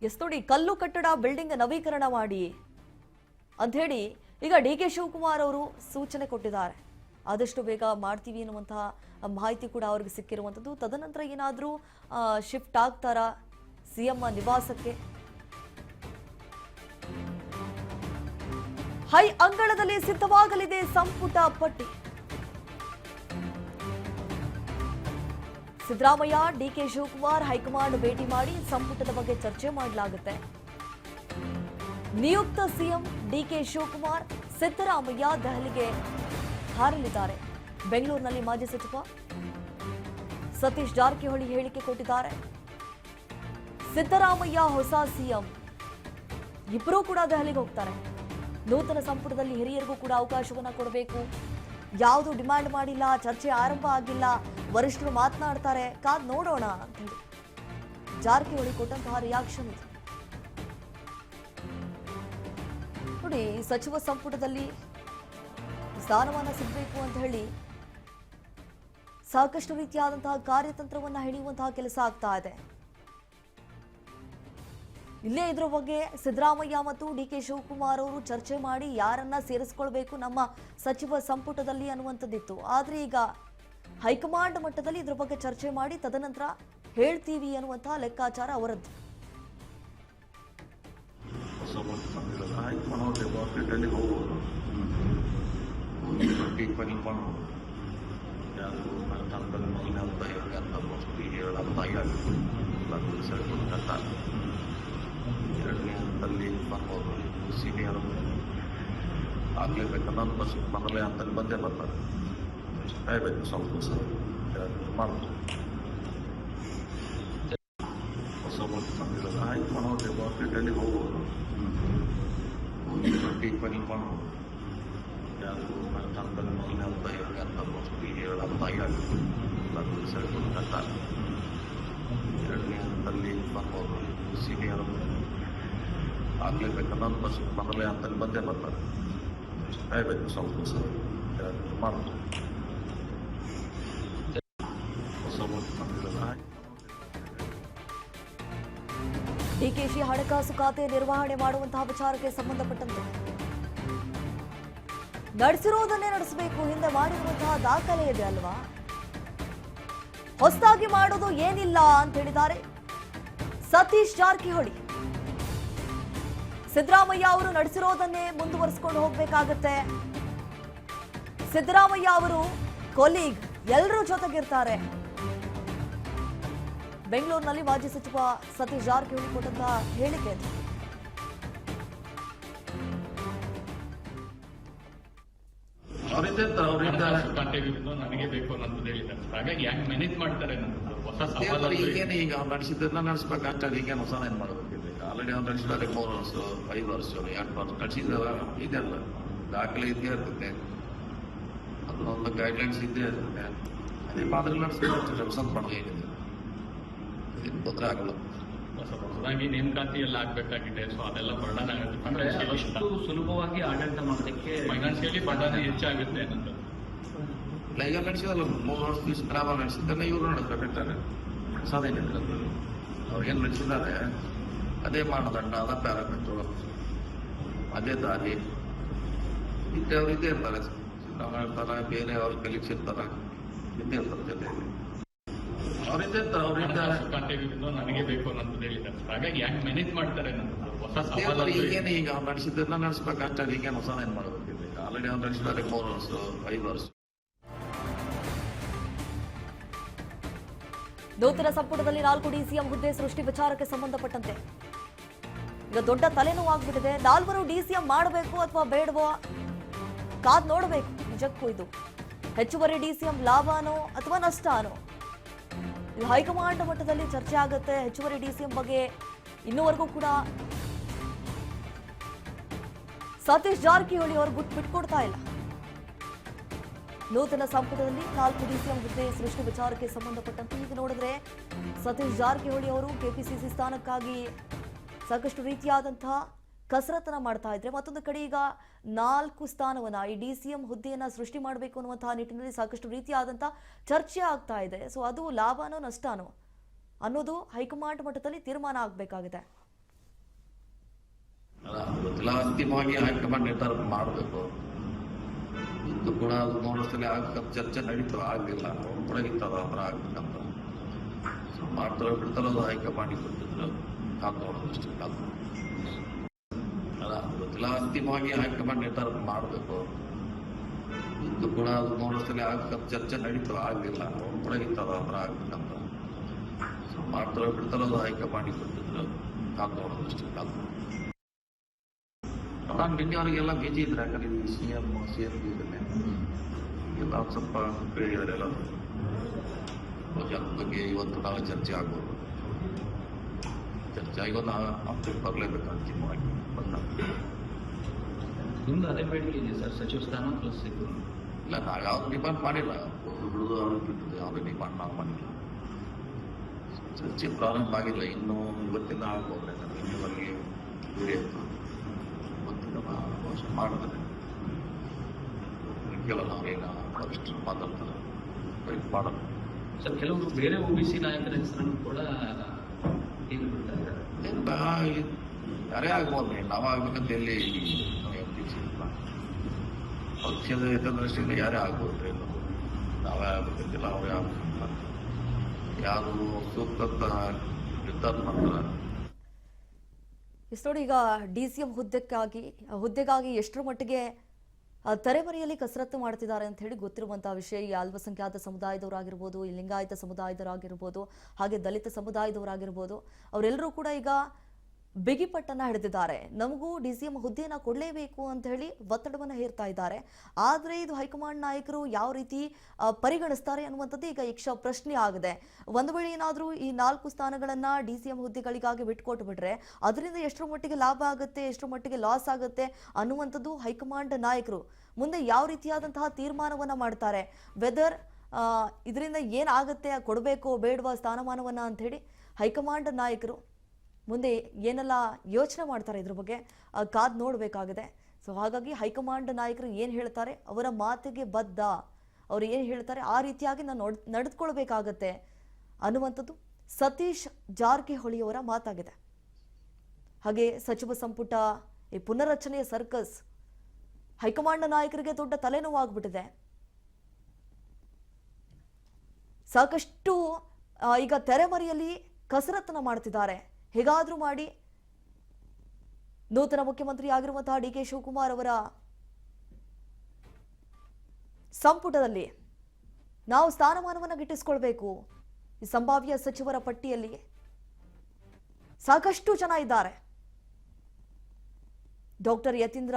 S ನೋಡಿ, ಕಲ್ಲು ಕಟ್ಟಡ ಬಿಲ್ಡಿಂಗ್ ನವೀಕರಣ ಮಾಡಿ ಅಂತ ಹೇಳಿ ಈಗ ಡಿ.ಕೆ. ಶಿವಕುಮಾರ್ ಅವರು ಸೂಚನೆ ಕೊಟ್ಟಿದ್ದಾರೆ. ಆದಷ್ಟು ಬೇಗ ಮಾಡ್ತೀವಿ ಅನ್ನುವಂತಹ ಮಾಹಿತಿ ಕೂಡ ಅವರಿಗೆ ಸಿಕ್ಕಿರುವಂಥದ್ದು. ತದನಂತರ ಏನಾದರೂ ಶಿಫ್ಟ್ ಆಗ್ತಾರಾ ಸಿಎಂ ನಿವಾಸಕ್ಕೆ? ಹೈ ಅಂಗಳದಲ್ಲಿ ಸಿದ್ಧವಾಗಲಿದೆ ಸಂಪುಟ ಪಟ್ಟಿ. ಸಿದ್ದರಾಮಯ್ಯ, ಡಿ.ಕೆ. ಶಿವಕುಮಾರ್ ಹೈಕಮಾಂಡ್ ಭೇಟಿ ಮಾಡಿ ಸಂಪುಟದ ಬಗ್ಗೆ ಚರ್ಚೆ ಮಾಡಲಾಗುತ್ತೆ. ನಿಯುಕ್ತ ಸಿಎಂ ಡಿ.ಕೆ. ಶಿವಕುಮಾರ್, ಸಿದ್ದರಾಮಯ್ಯ ದೆಹಲಿಗೆ ಹಾರಲಿದ್ದಾರೆ. ಬೆಂಗಳೂರಿನಲ್ಲಿ ಮಾಜಿ ಸಚಿವ ಸತೀಶ್ ಜಾರಕಿಹೊಳಿ ಹೇಳಿಕೆ ಕೊಟ್ಟಿದ್ದಾರೆ. ಸಿದ್ದರಾಮಯ್ಯ ಹೊಸ ಸಿಎಂ, ಇಬ್ಬರೂ ಕೂಡ ದೆಹಲಿಗೆ ಹೋಗ್ತಾರೆ. ನೂತನ ಸಂಪುಟದಲ್ಲಿ ಹಿರಿಯರಿಗೂ ಕೂಡ ಅವಕಾಶವನ್ನ ಕೊಡಬೇಕು. ಯಾವುದು ಡಿಮ್ಯಾಂಡ್ ಮಾಡಿಲ್ಲ, ಚರ್ಚೆ ಆರಂಭ ಆಗಿಲ್ಲ, ವರಿಷ್ಠರು ಮಾತನಾಡ್ತಾರೆ, ಕಾದ್ ನೋಡೋಣ ಅಂತ ಹೇಳಿ ಜಾರಕಿಹೊಳಿ ಕೊಟ್ಟಂತಹ ರಿಯಾಕ್ಷನ್ ಇದೆ ನೋಡಿ. ಸಚಿವ ಸಂಪುಟದಲ್ಲಿ ಸ್ಥಾನಮಾನ ಸಿಗಬೇಕು ಅಂತ ಹೇಳಿ ಸಾಕಷ್ಟು ರೀತಿಯಾದಂತಹ ಕಾರ್ಯತಂತ್ರವನ್ನ ಹೆಣೆಯುವಂತಹ ಕೆಲಸ ಆಗ್ತಾ ಇದೆ. ಇಲ್ಲೇ ಇದರ ಬಗ್ಗೆ ಸಿದ್ದರಾಮಯ್ಯ ಮತ್ತು ಡಿ.ಕೆ. ಶಿವಕುಮಾರ್ ಅವರು ಚರ್ಚೆ ಮಾಡಿ ಯಾರನ್ನ ಸೇರಿಸಿಕೊಳ್ಬೇಕು ನಮ್ಮ ಸಚಿವ ಸಂಪುಟದಲ್ಲಿ ಅನ್ನುವಂಥದ್ದಿತ್ತು. ಆದ್ರೆ ಈಗ ಹೈಕಮಾಂಡ್ ಮಟ್ಟದಲ್ಲಿ ಇದ್ರ ಬಗ್ಗೆ ಚರ್ಚೆ ಮಾಡಿ ತದನಂತರ ಹೇಳ್ತೀವಿ ಅನ್ನುವಂತಹ ಲೆಕ್ಕಾಚಾರ ಅವರದ್ದು. ಎರಡನೇ ಹಂತದಲ್ಲಿ ಬರ್ಬೋದು. ಸೀನಿಯರ್ ಆಗಲೇಬೇಕನ್ನೋ ಮೊದಲನೇ ಹಂತದಲ್ಲಿ ಬಂದೇ ಬರ್ತಾರೆ. ಕಾಯಬೇಕು ಸ್ವಲ್ಪ ಮಾಡ್ಬೋದು. ಹೊಸ ಬಂದಿರೋದು ಆಯ್ತು ಮಾಡೋದು ಡೆಲ್ಲಿ ಹೋಗ್ಬೋದು. ಫೈನಲ್ ಮಾಡ್ಬೋದು. ಯಾರು ಹಂತದಲ್ಲಿ ಮೊದಲನೇ ಹಂತ ಹಂತ ಆಗಬೇಕು. ಎರಡನೇ ಹಂತದಲ್ಲಿ ಬರ್ಬೋದು. ಸೀನಿಯರ್ ಆಗಲೇಬೇಕನ್ನೋ ಮೊದಲನೇ ಹಂತದಲ್ಲಿ ಬಂದೇ ಬರ್ತಾರೆ. ಕಾಯಬೇಕು ಸ್ವಲ್ಪ ಮಾಡ್ಬೋದು. ಡಿಕೆಶಿ ಹಣಕಾಸು ಖಾತೆ ನಿರ್ವಹಣೆ ಮಾಡುವಂತಹ ವಿಚಾರಕ್ಕೆ ಸಂಬಂಧಪಟ್ಟಂತೆ ನಡೆಸಿರೋದನ್ನೇ ನಡೆಸಬೇಕು, ಹಿಂದೆ ಮಾಡಿರುವಂತಹ ದಾಖಲೆ ಇದೆ ಅಲ್ವಾ, ಹೊಸದಾಗಿ ಮಾಡೋದು ಏನಿಲ್ಲ ಅಂತ ಹೇಳಿದ್ದಾರೆ ಸತೀಶ್ ಜಾರಕಿಹೊಳಿ. ಸಿದ್ದರಾಮಯ್ಯ ಅವರು ನಡೆಸಿರೋದನ್ನೇ ಮುಂದುವರಿಸಿಕೊಂಡು ಹೋಗ್ಬೇಕಾಗತ್ತೆ. ಸಿದ್ದರಾಮಯ್ಯ ಅವರು ಕೊಲೀಗ್, ಎಲ್ಲರೂ ಜೊತೆಗಿರ್ತಾರೆ. ಬೆಂಗಳೂರಿನಲ್ಲಿ ಮಾಜಿ ಸಚಿವ ಸತೀಶ್ ಜಾರಕಿಹೊಳಿ ಕೊಟ್ಟಂತಹ ಹೇಳಿಕೆ. ನನಗೆ ಬೇಕು ಅನ್ನೋದು ಹೇಳಿದ್ದಾರೆ. ಹಾಗಾಗಿ ಯಾಕೆ ಮ್ಯಾನೇಜ್ ಮಾಡ್ತಾರೆ ಹೊಸ ಸವಾಲು ಈಗೇನು ಈಗ ಅವ್ರು ನಡೆಸಿದ್ದನ್ನ ನಡೆಸ್ಬೇಕಾಗ್ತದೆ. ಈಗೇನು ಹೊಸ ಏನ್ ಮಾಡಬೇಕು? ಆಲ್ರೆಡಿ ಅವ್ರು ನಡೆಸಿದ್ದಾರೆ 3 ವರ್ಷ 5 ವರ್ಷ 2 ವರ್ಷ ನಡೆಸಿದಾರ. ಇದೆಲ್ಲ ದಾಖಲೆ ಇದ್ದೇ ಇರ್ತದೆ, ಅದನ್ನೊಂದು ಗೈಡ್ಲೈನ್ಸ್ ಇದ್ದೇ ಇರುತ್ತೆ. ಅದೇ ಮಾದರಿ ನಡೆಸ್ಬೇಕು. ಹೊಸದ್ ಮಾಡೋದು ಏನಿದೆ ತೊಂದರೆ ಆಗಲ್ಲ. ಹೊಸದಾಗಿ ನೇಮಕಾತಿ ಎಲ್ಲ ಆಗ್ಬೇಕಾಗಿದೆ. ಸೊ ಅದೆಲ್ಲ ಬರ್ಡನ್ ಆಗುತ್ತೆ. ಅಂದ್ರೆ ಅಷ್ಟು ಸುಲಭವಾಗಿ ಆಡಳಿತ ಮಾಡೋದಕ್ಕೆ ಫೈನಾನ್ಸಿಯಲಿ ಬರ್ಡನ್ ಹೆಚ್ಚಾಗುತ್ತೆ ಅನ್ನೋದು. ಈಗ ನಡೆಸಿದಲ್ಲ 3 ವರ್ಷ ಸಿದ್ದರಾಮಯ್ಯ ನಡೆಸಿದ್ದನ್ನ ಇವರು ನಡೆಸ್ಬೇಕಾಗ್ತಾರೆ. ಸಾಧೇನಿಲ್ಲ, ಅವ್ರಿಗೇನು ನಡೆಸಿದ್ದಾರೆ ಅದೇ ಮಾನದಂಡ, ಅದ ಪ್ಯಾರಾಮೀಟರ್, ಅದೇ ದಾರಿ ಇದ್ದೇ ಅವ್ರು ಇದ್ದೇ ಇರ್ತಾರೆ. ಸಿದ್ದರಾಮಯ್ಯ ಇರ್ತಾರೆ, ಬೇರೆ ಅವ್ರ ಕಲೀಗ್ಸ್ ಇರ್ತಾರೆ, ಇದ್ದೇ ಇರ್ತಾರೆ ಜೊತೆಯಲ್ಲಿ. ನನಗೆ ಬೇಕು ಅನ್ನೋದು ಹೇಳಿದ್ದಾರೆ. ಹಾಗಾಗಿ ಯಾಕೆ ಮ್ಯಾನೇಜ್ ಮಾಡ್ತಾರೆ ಅನ್ನೋದು ಹೊಸ ಸವಾಲು. ಈಗೇನು ಈಗ ಅವ್ರು ನಡೆಸಿದ್ದನ್ನ ನಡೆಸ್ಬೇಕಾಗ್ತದೆ. ಈಗೇನು ಹೊಸ ಏನ್ ಮಾಡಬೇಕಿದೆ? ಆಲ್ರೆಡಿ ಅವ್ರು ನಡೆಸಿದ್ದಾರೆ 3 ವರ್ಷ 5 ವರ್ಷ. ನೂತನ ಸಂಪುಟದಲ್ಲಿ 4 ಡಿಸಿಎಂ ಹುದ್ದೆ ಸೃಷ್ಟಿ ವಿಚಾರಕ್ಕೆ ಸಂಬಂಧಪಟ್ಟಂತೆ ಈಗ ದೊಡ್ಡ ತಲೆನೋವು ಆಗ್ಬಿಟ್ಟಿದೆ. 4 ಡಿಸಿಎಂ ಮಾಡಬೇಕು ಅಥವಾ ಬೇಡವೋ ಕಾದ್ ನೋಡಬೇಕು. ನಿಜಕ್ಕೂ ಇದು ಹೆಚ್ಚುವರಿ ಡಿಸಿಎಂ ಲಾಭನೋ ಅಥವಾ ನಷ್ಟನೋ? ಇದು ಹೈಕಮಾಂಡ್ ಮಟ್ಟದಲ್ಲಿ ಚರ್ಚೆ ಆಗುತ್ತೆ. ಹೆಚ್ಚುವರಿ ಡಿಸಿಎಂ ಬಗ್ಗೆ ಇನ್ನೂವರೆಗೂ ಕೂಡ ಸತೀಶ್ ಜಾರಕಿಹೊಳಿ ಅವರು ಬಿಟ್ಕೊಡ್ತಾ ಇಲ್ಲ. ನೂತನ ಸಂಪುಟದಲ್ಲಿ 4 ಡಿಸಿಎಂ ಹುದ್ದೆ ಸೃಷ್ಟಿ ವಿಚಾರಕ್ಕೆ ಸಂಬಂಧಪಟ್ಟಂತೆ ಈಗ ನೋಡಿದ್ರೆ ಸತೀಶ್ ಜಾರಕಿಹೊಳಿ ಅವರು ಕೆಪಿಸಿಸಿ ಸ್ಥಾನಕ್ಕಾಗಿ ಸಾಕಷ್ಟು ರೀತಿಯಾದಂತಹ ಕಸರತ್ತನ್ನ ಮಾಡ್ತಾ ಇದ್ರೆ, ಮತ್ತೊಂದು ಕಡೆ ಈಗ 4 ಸ್ಥಾನವನ್ನ ಈ ಡಿಸಿಎಂ ಹುದ್ದೆಯನ್ನ ಸೃಷ್ಟಿ ಮಾಡಬೇಕು ಅನ್ನುವಂತಹ ನಿಟ್ಟಿನಲ್ಲಿ ಸಾಕಷ್ಟು ರೀತಿಯಾದಂತಹ ಚರ್ಚೆ ಆಗ್ತಾ ಇದೆ. ಸೊ ಅದು ಲಾಭನೋ ನಷ್ಟನೋ ಅನ್ನೋದು ಹೈಕಮಾಂಡ್ ಮಟ್ಟದಲ್ಲಿ ತೀರ್ಮಾನ ಆಗಬೇಕಾಗಿದೆ. ಗೊತ್ತಿಲ್ಲ, ಅಂತಿಮವಾಗಿ ಹೈಕಮಾಂಡ್ ನಿರ್ಧಾರ ಮಾಡಬೇಕು. ಇದು ಕೂಡ ಅದು 3 ವರ್ಷದಲ್ಲಿ ಆಗಬೇಕಂತ ಚರ್ಚೆ ನಡೀತು, ಆಗಲಿಲ್ಲ. ಅವ್ರು ಕೂಡ ಇರ್ತದ ಅವ್ರ ಆಗ್ಬೇಕಂತ ಮಾಡ್ತಾರೋ ಬಿಡ್ತಾರೋ ಅದು ಹೈಕಮಾಂಡಿಗೆ ಕೊಟ್ಟಿದ್ರು. ಕಾದು ನೋಡೋದಷ್ಟೇ, ಕಾದು ಗೊತ್ತಿಲ್ಲ, ಅಂತಿಮವಾಗಿ ಹೈಕಮಾಂಡ್ ನಿರ್ಧಾರ ಮಾಡಬೇಕು. ಇದು ಕೂಡ ಅದು 3 ವರ್ಷದಲ್ಲಿ ಆಗಬೇಕಂತ ಚರ್ಚೆ ನಡೀತು, ಆಗಲಿಲ್ಲ. ಅವ್ರು ಕೂಡ ಇರ್ತದ ಅವ್ರ ಆಗ್ಬೇಕಂತ ಮಾಡ್ತಾರೋ ಬಿಡ್ತಾರೋ ಅದು ಹೈಕಮಾಂಡಿಗೆ ಕೊಟ್ಟಿದ್ರು. ಕಾದು ನೋಡೋದಷ್ಟೇ, ಕಾದು ನಿನ್ನೆ ಅವರಿಗೆಲ್ಲ ಬಿಜಿ ಇದ್ರೆ ಯಾಕಂದ್ರೆ CM ಇದನ್ನೇ ಎಲ್ಲ ಸ್ವಲ್ಪ ಹೇಳಿದ್ದಾರೆ. ಎಲ್ಲ ಅದ್ರ ಬಗ್ಗೆ ಇವತ್ತು ನಾಳೆ ಚರ್ಚೆ ಆಗ್ಬೋದು. ಚರ್ಚೆ ಆಗಿ ಒಂದು ಅಪ್ಡೇಟ್ ಬರಲೇಬೇಕು ಅಂತಿಮವಾಗಿ ಬಂದ. ನಿಮ್ದು ಅದೇ ಬೇಡಿಕೆ ಇದೆ ಸರ್, ಸಚಿವ ಸ್ಥಾನ ಪ್ಲಸ್ ಇದು. ಇಲ್ಲ, ನಾವು ಯಾವ್ದು ಡಿಮಾಂಡ್ ಮಾಡಿಲ್ಲ. ಬಿಡುವುದು ಅವ್ರಿಗೆ ಬಿಟ್ಟಿದೆ, ಯಾವುದೇ ಡಿಮಾಂಡ್ ನಾವು ಮಾಡಿಲ್ಲ. ಚರ್ಚೆ ಪ್ರಾರಂಭ ಆಗಿಲ್ಲ ಇನ್ನೂ. ಇವತ್ತಿಂದ ಆಗ್ಬೋದು, ಯಾಕಂದ್ರೆ ಇನ್ನೂವರೆಗೆ ಬೇರೆ ಮಾಡಿದ್ರೆ ಕೆಲವು ನಾವೇನು ಫಸ್ಟ್ ಮಾತಾಡ್ತಾರೆ ವೆಯ್ಟ್ ಮಾಡೋದು. ಸರ್, ಕೆಲವರು ಬೇರೆ OBC ನಾಯಕರ ಹೆಸರನ್ನು ಕೂಡ ಹೇಳಿಬಿಡ್ತಾರೆ. ಯಾರೇ ಆಗ್ಬೋದು, ನಾವಾಗಬೇಕಂತ ಎಲ್ಲಿ ಪಕ್ಷದ ಹಿತದೃಷ್ಟಿಯಿಂದ ಯಾರೇ ಆಗ್ಬೋದು. ನಾವೇ ಆಗ್ಬೇಕಂತಿಲ್ಲ, ಅವರೇ ಆಗ್ಬೇಕಂತ ಯಾರು ಸೂಕ್ತ ನಿರ್ಧಾರ ಮಾಡ್ತಾರೆ. ಇಷ್ಟು ನೋಡಿ, ಈಗ DCM ಹುದ್ದೆಗಾಗಿ ಎಷ್ಟರ ಮಟ್ಟಿಗೆ ತೆರೆಮರೆಯಲ್ಲಿ ಕಸರತ್ತು ಮಾಡ್ತಿದ್ದಾರೆ ಅಂತ ಹೇಳಿ ಗೊತ್ತಿರುವಂತಹ ವಿಷಯ. ಈ ಅಲ್ಪಸಂಖ್ಯಾತ ಸಮುದಾಯದವರಾಗಿರ್ಬೋದು, ಈ ಲಿಂಗಾಯತ ಸಮುದಾಯದವರಾಗಿರ್ಬೋದು, ಹಾಗೆ ದಲಿತ ಸಮುದಾಯದವರಾಗಿರ್ಬೋದು, ಅವರೆಲ್ಲರೂ ಕೂಡ ಈಗ ಬಿಗಿಪಟ್ಟನ್ನ ಹಿಡಿದಿದ್ದಾರೆ. ನಮಗೂ DCM ಹುದ್ದೆಯನ್ನು ಕೊಡಲೇಬೇಕು ಅಂತ ಹೇಳಿ ಒತ್ತಡವನ್ನು ಹೇರ್ತಾ ಇದ್ದಾರೆ. ಆದರೆ ಇದು ಹೈಕಮಾಂಡ್ ನಾಯಕರು ಯಾವ ರೀತಿ ಪರಿಗಣಿಸ್ತಾರೆ ಅನ್ನುವಂಥದ್ದು ಈಗ ಯಕ್ಷ ಪ್ರಶ್ನೆ ಆಗಿದೆ. ಒಂದು ವೇಳೆ ಏನಾದರೂ ಈ 4 ಸ್ಥಾನಗಳನ್ನ DCM ಹುದ್ದೆಗಳಿಗಾಗಿ ಬಿಟ್ಕೊಟ್ಟು ಬಿಟ್ರೆ ಅದರಿಂದ ಎಷ್ಟರ ಮಟ್ಟಿಗೆ ಲಾಭ ಆಗುತ್ತೆ, ಎಷ್ಟರ ಮಟ್ಟಿಗೆ ಲಾಸ್ ಆಗುತ್ತೆ ಅನ್ನುವಂಥದ್ದು ಹೈಕಮಾಂಡ್ ನಾಯಕರು ಮುಂದೆ ಯಾವ ರೀತಿಯಾದಂತಹ ತೀರ್ಮಾನವನ್ನ ಮಾಡ್ತಾರೆ. ವೆದರ್ ಇದರಿಂದ ಏನಾಗುತ್ತೆ, ಕೊಡಬೇಕೋ ಬೇಡವಾ ಸ್ಥಾನಮಾನವನ್ನ ಅಂತ ಹೇಳಿ ಹೈಕಮಾಂಡ್ ನಾಯಕರು ಮುಂದೆ ಏನೆಲ್ಲ ಯೋಚನೆ ಮಾಡ್ತಾರೆ ಇದ್ರ ಬಗ್ಗೆ ಕಾದ್ ನೋಡಬೇಕಾಗಿದೆ. ಸೊ ಹಾಗಾಗಿ ಹೈಕಮಾಂಡ್ ನಾಯಕರು ಏನು ಹೇಳ್ತಾರೆ, ಅವರ ಮಾತಿಗೆ ಬದ್ಧ, ಅವರು ಏನು ಹೇಳ್ತಾರೆ ಆ ರೀತಿಯಾಗಿ ನಾನು ನಡೆದುಕೊಳ್ಬೇಕಾಗತ್ತೆ ಅನ್ನುವಂಥದ್ದು ಸತೀಶ್ ಜಾರಕಿಹೊಳಿ ಅವರ ಮಾತಾಗಿದೆ. ಹಾಗೆ ಸಚಿವ ಸಂಪುಟ ಈ ಪುನರ್ರಚನೆಯ ಸರ್ಕಸ್ ಹೈಕಮಾಂಡ್ ನಾಯಕರಿಗೆ ದೊಡ್ಡ ತಲೆನೋವಾಗ್ಬಿಟ್ಟಿದೆ. ಸಾಕಷ್ಟು ಈಗ ತೆರೆಮರೆಯಲ್ಲಿ ಕಸರತ್ತನ್ನ ಮಾಡ್ತಿದ್ದಾರೆ. ಹೇಗಾದ್ರೂ ಮಾಡಿ ನೂತನ ಮುಖ್ಯಮಂತ್ರಿ ಆಗಿರುವಂತಹ DK ಶಿವಕುಮಾರ್ ಅವರ ಸಂಪುಟದಲ್ಲಿ ನಾವು ಸ್ಥಾನಮಾನವನ್ನು ಗಿಟ್ಟಿಸಿಕೊಳ್ಬೇಕು. ಈ ಸಂಭಾವ್ಯ ಸಚಿವರ ಪಟ್ಟಿಯಲ್ಲಿ ಸಾಕಷ್ಟು ಜನ ಇದ್ದಾರೆ. ಡಾಕ್ಟರ್ ಯತೀಂದ್ರ